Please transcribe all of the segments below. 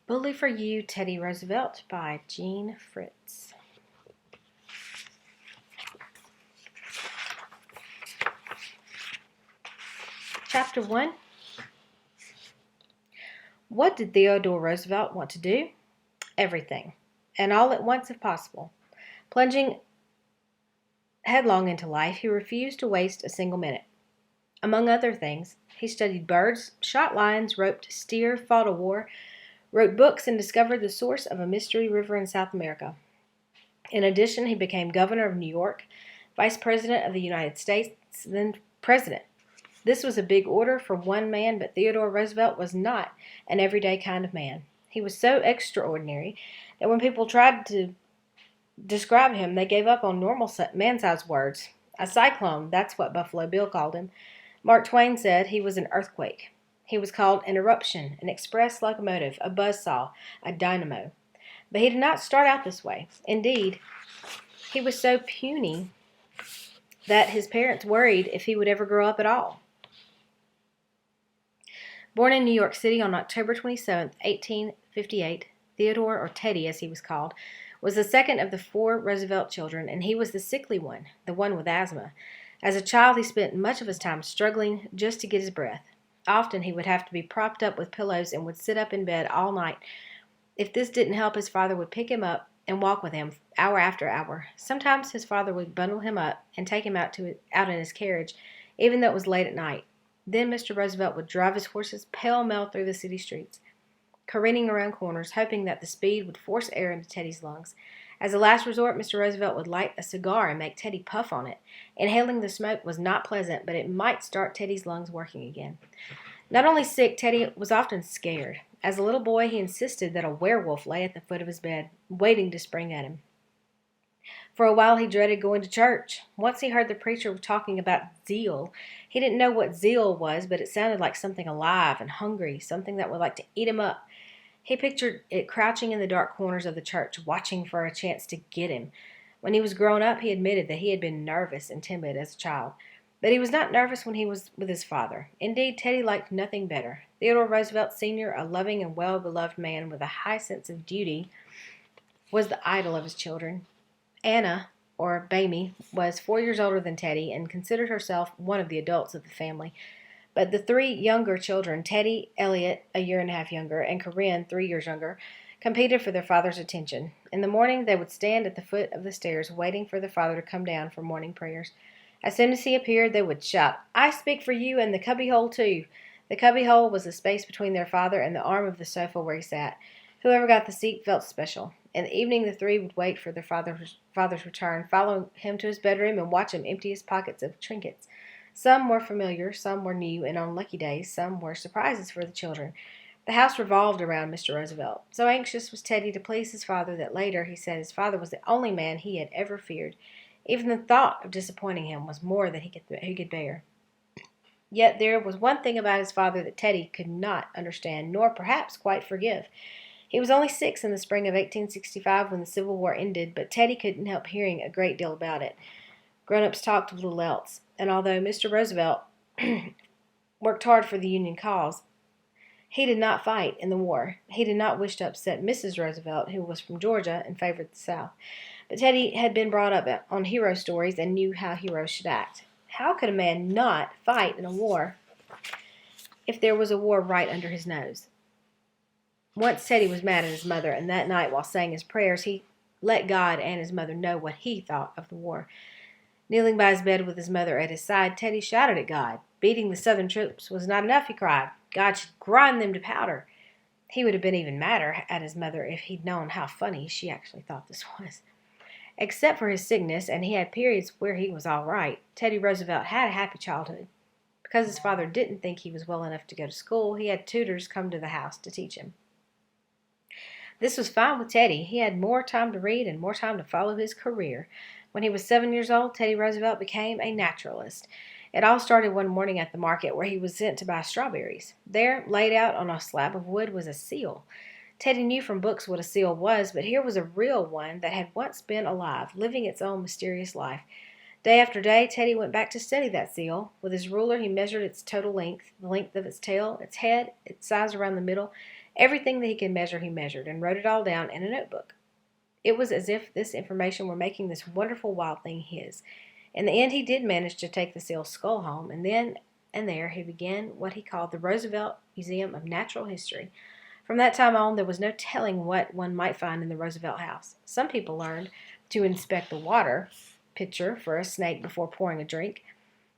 Bully for You, Teddy Roosevelt by Jean Fritz. Chapter 1. What did Theodore Roosevelt want to do? Everything, and all at once if possible. Plunging headlong into life, he refused to waste a single minute. Among other things, he studied birds, shot lions, roped steer, fought a war, wrote books, and discovered the source of a mystery river in South America. In addition, he became governor of New York, vice president of the United States, then president. This was a big order for one man, but Theodore Roosevelt was not an everyday kind of man. He was so extraordinary that when people tried to describe him, they gave up on normal man-sized words. A cyclone, that's what Buffalo Bill called him. Mark Twain said he was an earthquake. He was called an eruption, an express locomotive, a buzzsaw, a dynamo. But he did not start out this way. Indeed, he was so puny that his parents worried if he would ever grow up at all. Born in New York City on October 27, 1858, Theodore, or Teddy as he was called, was the second of the 4 Roosevelt children, and he was the sickly one, the one with asthma. As a child, he spent much of his time struggling just to get his breath. Often he would have to be propped up with pillows and would sit up in bed all night. If this didn't help, his father would pick him up and walk with him hour after hour. Sometimes his father would bundle him up and take him out in his carriage, even though it was late at night. Then Mr. Roosevelt would drive his horses pell-mell through the city streets, careening around corners, hoping that the speed would force air into Teddy's lungs. As a last resort, Mr. Roosevelt would light a cigar and make Teddy puff on it. Inhaling the smoke was not pleasant, but it might start Teddy's lungs working again. Not only sick, Teddy was often scared. As a little boy, he insisted that a werewolf lay at the foot of his bed, waiting to spring at him. For a while, he dreaded going to church. Once he heard the preacher talking about zeal. He didn't know what zeal was, but it sounded like something alive and hungry, something that would like to eat him up. He pictured it crouching in the dark corners of the church, watching for a chance to get him. When he was grown up, he admitted that he had been nervous and timid as a child. But he was not nervous when he was with his father. Indeed, Teddy liked nothing better. Theodore Roosevelt Sr., a loving and well-beloved man with a high sense of duty, was the idol of his children. Anna, or Bamie, was 4 years older than Teddy and considered herself one of the adults of the family. But the 3 younger children, Teddy, Elliot, a year and a half younger, and Corinne, 3 years younger, competed for their father's attention. In the morning, they would stand at the foot of the stairs waiting for their father to come down for morning prayers. As soon as he appeared, they would shout, "I speak for you and the cubbyhole too." The cubbyhole was the space between their father and the arm of the sofa where he sat. Whoever got the seat felt special. In the evening, the 3 would wait for their father's return, follow him to his bedroom, and watch him empty his pockets of trinkets. Some were familiar, some were new, and on lucky days, some were surprises for the children. The house revolved around Mr. Roosevelt. So anxious was Teddy to please his father that later he said his father was the only man he had ever feared. Even the thought of disappointing him was more than he could bear. Yet there was one thing about his father that Teddy could not understand, nor perhaps quite forgive. He was only 6 in the spring of 1865 when the Civil War ended, but Teddy couldn't help hearing a great deal about it. Grown-ups talked of little else, and although Mr. Roosevelt worked hard for the Union cause, he did not fight in the war. He did not wish to upset Mrs. Roosevelt, who was from Georgia and favored the South. But Teddy had been brought up on hero stories and knew how heroes should act. How could a man not fight in a war if there was a war right under his nose? Once Teddy was mad at his mother, and that night while saying his prayers, he let God and his mother know what he thought of the war. Kneeling by his bed with his mother at his side, Teddy shouted at God. Beating the Southern troops was not enough, he cried. God should grind them to powder. He would have been even madder at his mother if he'd known how funny she actually thought this was. Except for his sickness, and he had periods where he was all right, Teddy Roosevelt had a happy childhood. Because his father didn't think he was well enough to go to school, he had tutors come to the house to teach him. This was fine with Teddy. He had more time to read and more time to follow his career. When he was 7 years old, Teddy Roosevelt became a naturalist. It all started one morning at the market where he was sent to buy strawberries. There, laid out on a slab of wood, was a seal. Teddy knew from books what a seal was, but here was a real one that had once been alive, living its own mysterious life. Day after day, Teddy went back to study that seal. With his ruler, he measured its total length, the length of its tail, its head, its size around the middle, Everything that he could measure, he measured, and wrote it all down in a notebook. It was as if this information were making this wonderful wild thing his. In the end, he did manage to take the seal's skull home, and then and there he began what he called the Roosevelt Museum of Natural History. From that time on, there was no telling what one might find in the Roosevelt house. Some people learned to inspect the water pitcher for a snake before pouring a drink,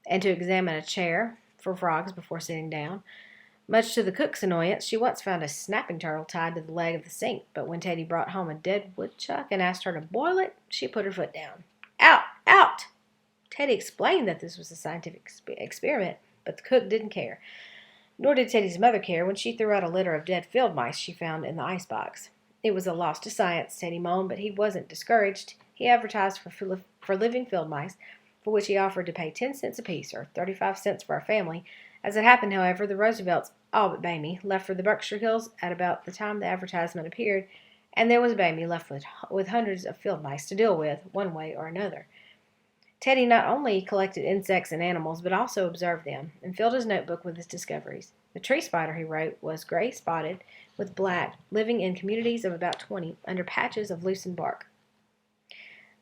and to examine a chair for frogs before sitting down. Much to the cook's annoyance, she once found a snapping turtle tied to the leg of the sink, but when Teddy brought home a dead woodchuck and asked her to boil it, she put her foot down. Out! Out! Teddy explained that this was a scientific experiment, but the cook didn't care. Nor did Teddy's mother care when she threw out a litter of dead field mice she found in the icebox. It was a loss to science, Teddy moaned, but he wasn't discouraged. He advertised for living field mice, for which he offered to pay 10 cents apiece, or 35 cents for a family. As it happened, however, the Roosevelts, all but Bamie, left for the Berkshire Hills at about the time the advertisement appeared, and there was Bamie left with hundreds of field mice to deal with, one way or another. Teddy not only collected insects and animals, but also observed them, and filled his notebook with his discoveries. The tree spider, he wrote, was gray spotted with black, living in communities of about 20, under patches of loosened bark.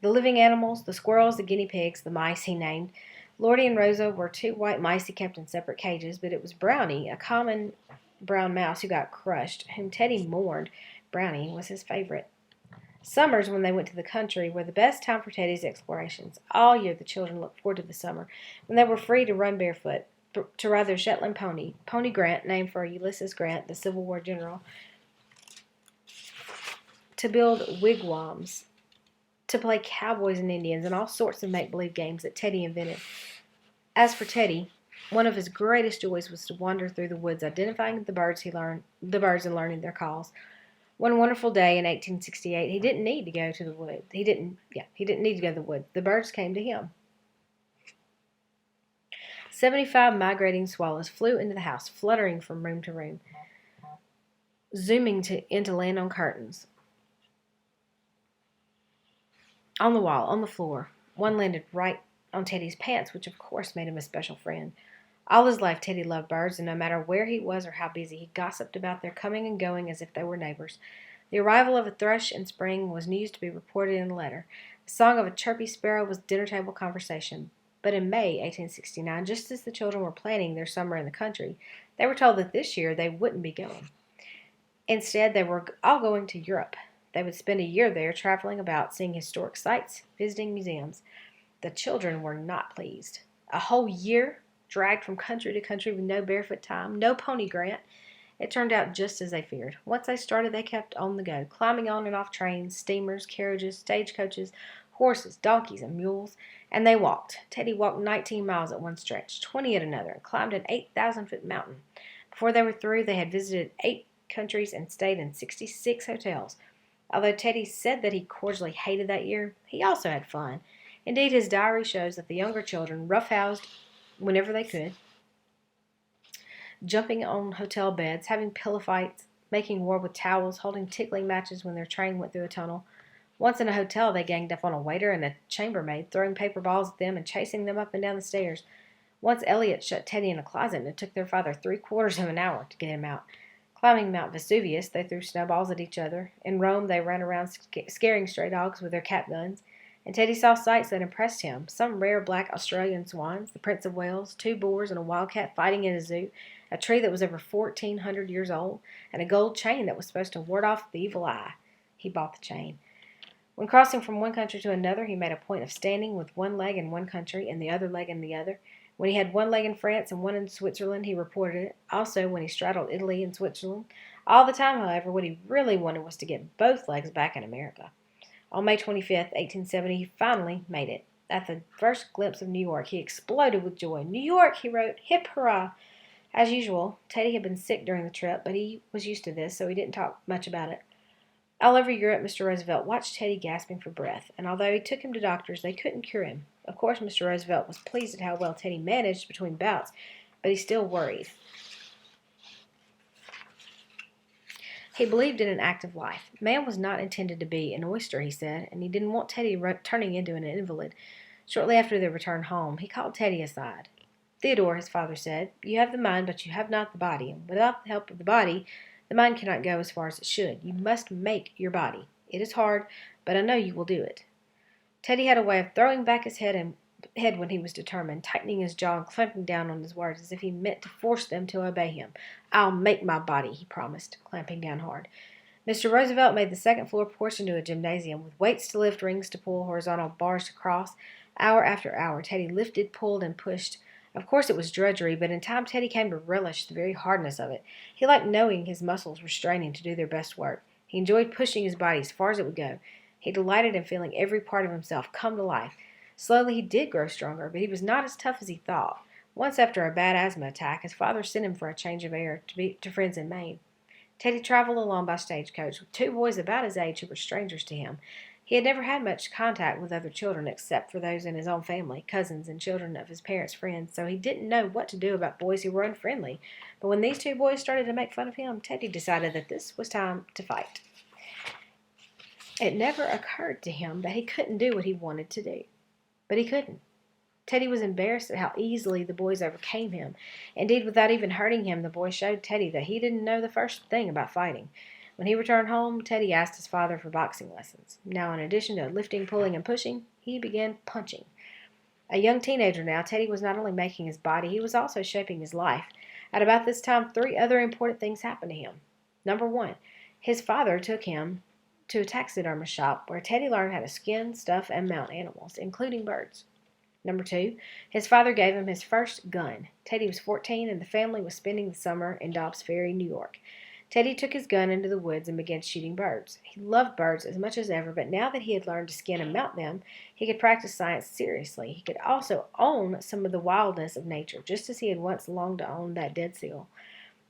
The living animals, the squirrels, the guinea pigs, the mice he named. Lordy and Rosa were 2 white mice he kept in separate cages, but it was Brownie, a common brown mouse who got crushed, whom Teddy mourned. Brownie was his favorite. Summers, when they went to the country, were the best time for Teddy's explorations. All year the children looked forward to the summer, when they were free to run barefoot, to ride their Shetland pony, Pony Grant, named for Ulysses Grant, the Civil War general, to build wigwams, to play cowboys and Indians, and all sorts of make-believe games that Teddy invented. As for Teddy, one of his greatest joys was to wander through the woods, identifying the birds and learning their calls. One wonderful day in 1868, he didn't need to go to the wood. He didn't need to go to the wood. The birds came to him. 75 migrating swallows flew into the house, fluttering from room to room, zooming into land on curtains, on the wall, on the floor. One landed right on Teddy's pants, which of course made him a special friend. All his life Teddy loved birds, and no matter where he was or how busy, he gossiped about their coming and going as if they were neighbors. The arrival of a thrush in spring was news to be reported in a letter. The song of a chirpy sparrow was dinner-table conversation. But in May 1869, just as the children were planning their summer in the country, they were told that this year they wouldn't be going. Instead, they were all going to Europe. They would spend a year there, traveling about, seeing historic sights, visiting museums. The children were not pleased. A whole year dragged from country to country with no barefoot time, no Pony Grant. It turned out just as they feared. Once they started, they kept on the go, climbing on and off trains, steamers, carriages, stagecoaches, horses, donkeys, and mules, and they walked. Teddy walked 19 miles at one stretch, 20 at another, and climbed an 8,000-foot mountain. Before they were through, they had visited 8 countries and stayed in 66 hotels. Although Teddy said that he cordially hated that year, he also had fun. Indeed, his diary shows that the younger children roughhoused whenever they could, jumping on hotel beds, having pillow fights, making war with towels, holding tickling matches when their train went through a tunnel. Once in a hotel, they ganged up on a waiter and a chambermaid, throwing paper balls at them and chasing them up and down the stairs. Once Elliot shut Teddy in a closet, and it took their father 3/4 of an hour to get him out. Climbing Mount Vesuvius, they threw snowballs at each other. In Rome, they ran around scaring stray dogs with their cat guns. And Teddy saw sights that impressed him. Some rare black Australian swans, the Prince of Wales, 2 boars and a wildcat fighting in a zoo, a tree that was over 1,400 years old, and a gold chain that was supposed to ward off the evil eye. He bought the chain. When crossing from one country to another, he made a point of standing with one leg in one country and the other leg in the other. When he had one leg in France and one in Switzerland, he reported it. Also, when he straddled Italy and Switzerland. All the time, however, what he really wanted was to get both legs back in America. On May 25th, 1870, he finally made it. At the first glimpse of New York, he exploded with joy. "New York," he wrote, "hip hurrah!" As usual, Teddy had been sick during the trip, but he was used to this, so he didn't talk much about it. All over Europe, Mr. Roosevelt watched Teddy gasping for breath, and although he took him to doctors, they couldn't cure him. Of course, Mr. Roosevelt was pleased at how well Teddy managed between bouts, but he still worried. He believed in an active life. Man was not intended to be an oyster, he said, and he didn't want Teddy turning into an invalid. Shortly after their return home, he called Teddy aside. "Theodore," his father said, "you have the mind, but you have not the body, and without the help of the body, The mind cannot go as far as it should. You must make your body. It is hard, but I know you will do it. Teddy had a way of throwing back his head when he was determined, tightening his jaw and clamping down on his words as if he meant to force them to obey him. "I'll make my body," he promised, clamping down hard. Mr. Roosevelt made the second floor porch into a gymnasium, with weights to lift, rings to pull, horizontal bars to cross. Hour after hour, Teddy lifted, pulled, and pushed. Of course it was drudgery, but in time Teddy came to relish the very hardness of it. He liked knowing his muscles were straining to do their best work. He enjoyed pushing his body as far as it would go. He delighted in feeling every part of himself come to life. Slowly he did grow stronger, but he was not as tough as he thought. Once, after a bad asthma attack, his father sent him for a change of air to friends in Maine. Teddy traveled along by stagecoach with two boys about his age who were strangers to him. He had never had much contact with other children except for those in his own family, cousins, and children of his parents' friends, so he didn't know what to do about boys who were unfriendly. But when these two boys started to make fun of him, Teddy decided that this was time to fight. It never occurred to him that he couldn't do what he wanted to do. But he couldn't. Teddy was embarrassed at how easily the boys overcame him. Indeed, without even hurting him, the boy showed Teddy that he didn't know the first thing about fighting. When he returned home, Teddy asked his father for boxing lessons. Now, in addition to lifting, pulling, and pushing, he began punching. A young teenager now, Teddy was not only making his body, he was also shaping his life. At about this time, three other important things happened to him. Number one, his father took him to a taxidermist shop where Teddy learned how to skin, stuff, and mount animals, including birds. Number two, his father gave him his first gun. Teddy was 14 and the family was spending the summer in Dobbs Ferry, New York. Teddy took his gun into the woods and began shooting birds. He loved birds as much as ever, but now that he had learned to skin and mount them, he could practice science seriously. He could also own some of the wildness of nature, just as he had once longed to own that dead seal.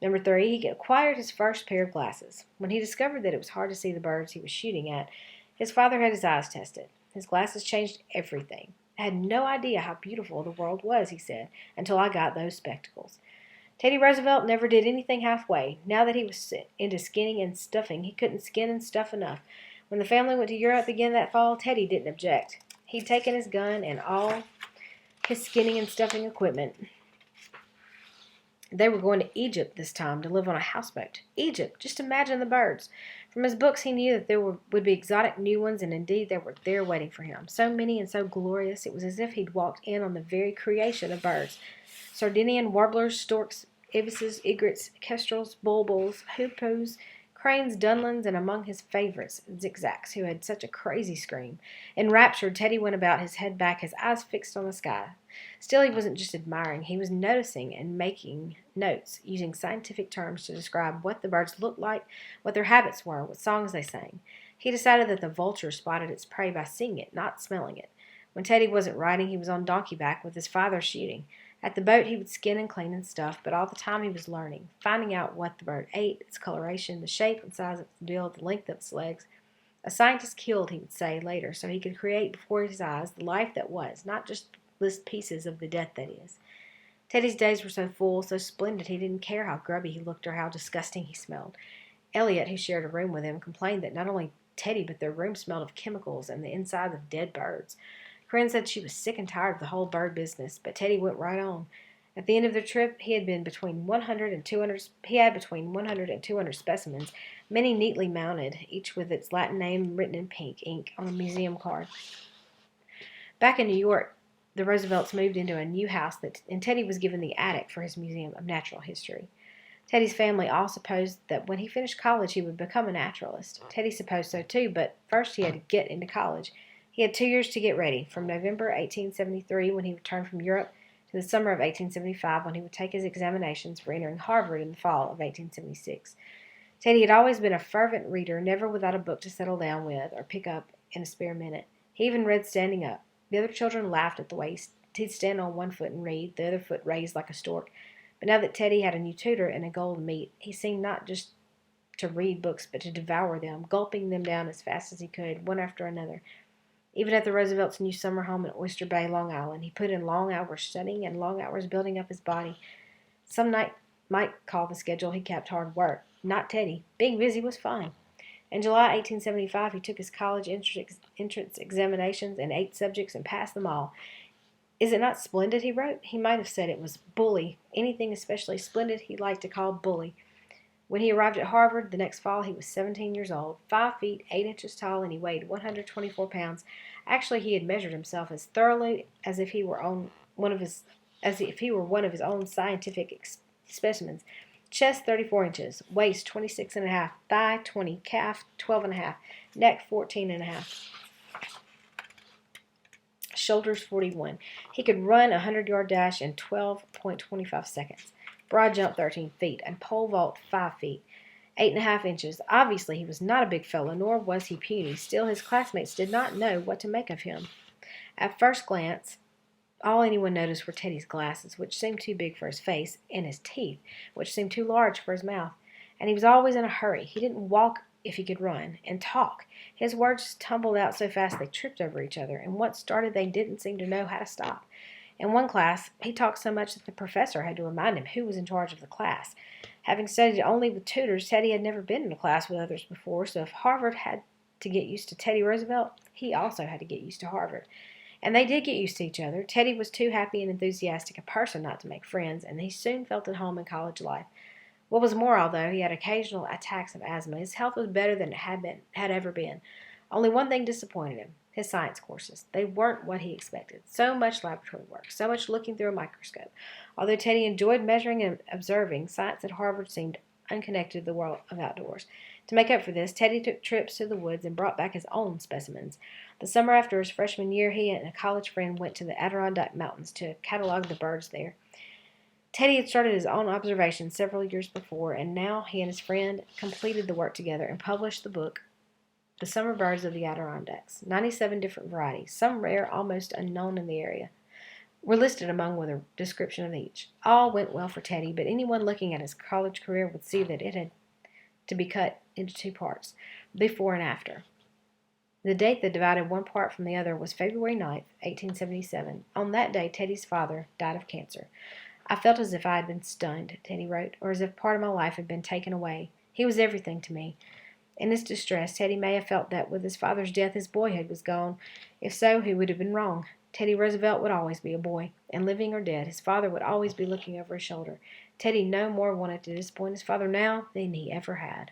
Number three, he acquired his first pair of glasses. When he discovered that it was hard to see the birds he was shooting at, his father had his eyes tested. His glasses changed everything. "I had no idea how beautiful the world was," he said, "until I got those spectacles." Teddy Roosevelt never did anything halfway. Now that he was into skinning and stuffing, he couldn't skin and stuff enough. When the family went to Europe again that fall, Teddy didn't object. He'd taken his gun and all his skinning and stuffing equipment. They were going to Egypt this time to live on a houseboat. Egypt! Just imagine the birds. From his books he knew that there would be exotic new ones, and indeed they were there waiting for him. So many and so glorious, it was as if he'd walked in on the very creation of birds. Sardinian warblers, storks, ibises, egrets, kestrels, bulbuls, hoopoes, cranes, dunlins, and among his favorites, zigzags, who had such a crazy scream. Enraptured, Teddy went about, his head back, his eyes fixed on the sky. Still, he wasn't just admiring, he was noticing and making notes, using scientific terms to describe what the birds looked like, what their habits were, what songs they sang. He decided that the vulture spotted its prey by seeing it, not smelling it. When Teddy wasn't riding, he was on donkey back with his father shooting. At the boat, he would skin and clean and stuff, but all the time he was learning, finding out what the bird ate, its coloration, the shape and size of its bill, the length of its legs. A scientist killed, he would say later, so he could create before his eyes the life that was, not just list pieces of the death that is. Teddy's days were so full, so splendid, he didn't care how grubby he looked or how disgusting he smelled. Elliot, who shared a room with him, complained that not only Teddy but their room smelled of chemicals and the insides of dead birds. Corinne said she was sick and tired of the whole bird business, but Teddy went right on. At the end of their trip, he had between 100 and 200 specimens, many neatly mounted, each with its Latin name written in pink ink on a museum card. Back in New York, the Roosevelts moved into a new house, and Teddy was given the attic for his Museum of Natural History. Teddy's family all supposed that when he finished college he would become a naturalist. Teddy supposed so too, but first he had to get into college. He had 2 years to get ready, from November 1873, when he returned from Europe, to the summer of 1875, when he would take his examinations for entering Harvard in the fall of 1876. Teddy had always been a fervent reader, never without a book to settle down with or pick up in a spare minute. He even read standing up. The other children laughed at the way he'd stand on one foot and read, the other foot raised like a stork. But now that Teddy had a new tutor and a goal to meet, he seemed not just to read books, but to devour them, gulping them down as fast as he could, one after another. Even at the Roosevelts' new summer home in Oyster Bay, Long Island, he put in long hours studying and long hours building up his body. Some might call the schedule he kept hard work. Not Teddy. Being busy was fine. In July 1875, he took his college entrance examinations in 8 subjects and passed them all. "Is it not splendid?" he wrote. He might have said it was bully. Anything especially splendid he liked to call bully. When he arrived at Harvard the next fall, he was 17 years old, 5 feet 8 inches tall, and he weighed 124 pounds. Actually, he had measured himself as thoroughly as if he were one of his own scientific specimens. Chest 34 inches, waist 26 and a half, thigh 20, calf 12 and a half, neck 14 and a half, shoulders 41. He could run a 100-yard dash in 12.25 seconds, broad jump 13 feet, and pole vault 5 feet, 8.5 inches. Obviously, he was not a big fellow, nor was he puny. Still, his classmates did not know what to make of him. At first glance, all anyone noticed were Teddy's glasses, which seemed too big for his face, and his teeth, which seemed too large for his mouth. And he was always in a hurry. He didn't walk if he could run, and talk. His words tumbled out so fast they tripped over each other, and once started they didn't seem to know how to stop. In one class, he talked so much that the professor had to remind him who was in charge of the class. Having studied only with tutors, Teddy had never been in a class with others before, so if Harvard had to get used to Teddy Roosevelt, he also had to get used to Harvard. And they did get used to each other. Teddy was too happy and enthusiastic a person not to make friends, and he soon felt at home in college life. What was more, although he had occasional attacks of asthma, his health was better than it had ever been. Only one thing disappointed him: his science courses. They weren't what he expected. So much laboratory work, so much looking through a microscope. Although Teddy enjoyed measuring and observing, science at Harvard seemed unconnected to the world of outdoors. To make up for this, Teddy took trips to the woods and brought back his own specimens. The summer after his freshman year, he and a college friend went to the Adirondack Mountains to catalog the birds there. Teddy had started his own observations several years before, and now he and his friend completed the work together and published the book, The Summer Birds of the Adirondacks. 97 different varieties, some rare, almost unknown in the area, were listed among with a description of each. All went well for Teddy, but anyone looking at his college career would see that it had to be cut into two parts, before and after. The date that divided one part from the other was February 9th, 1877. On that day, Teddy's father died of cancer. I felt as if I had been stunned, Teddy wrote, or as if part of my life had been taken away. He was everything to me. In his distress, Teddy may have felt that with his father's death his boyhood was gone. If so, he would have been wrong. Teddy Roosevelt would always be a boy, and living or dead, his father would always be looking over his shoulder. Teddy no more wanted to disappoint his father now than he ever had.